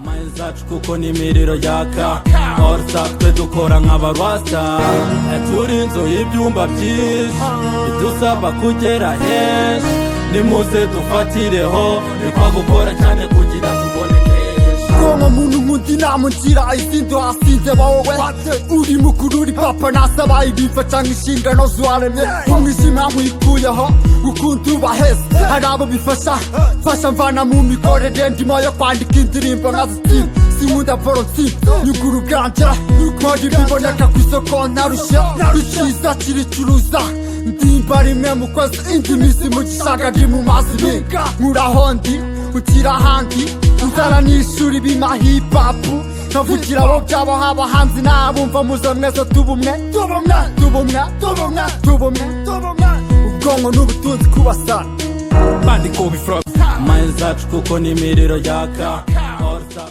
Mind zacu kuko ni imiriro yaka Orsa twe dukora nk'abarwasta Turi inzu y'ibyumba byinshi Bidusaba kugera henshi Nimuze dufatireho Nikwa gukora cyane kugira tubone Kongo muntu nk'undi namungira izindi wasinze wowe Uri mukuru uri papa nasaba ibifata nk'inshingano z'uwaremye Umwijima mwikuyeho ukunda ubaheze Hari abo bifasha fasha mvana mu mikorere ndimo yo kwandika indirimbo nkazitsinda Sinkunda volontiye nyugura ubwanjye Nkora ibiboneka ku isoko ntarushye Icyiza kiricuruza Ndimba rimwe mu kwezi indi minsi mu gishanga ndi mu mazi binga Nkuraho ndi ukira ahandi Inzara n'ishuri bima hip hop Nkavugira abo byabo haba hanze n'abumva muze mwese tubumwe Ubwonko n'ubutunzi kubasana Mind zacu kuko ni imiriro yaka Orsa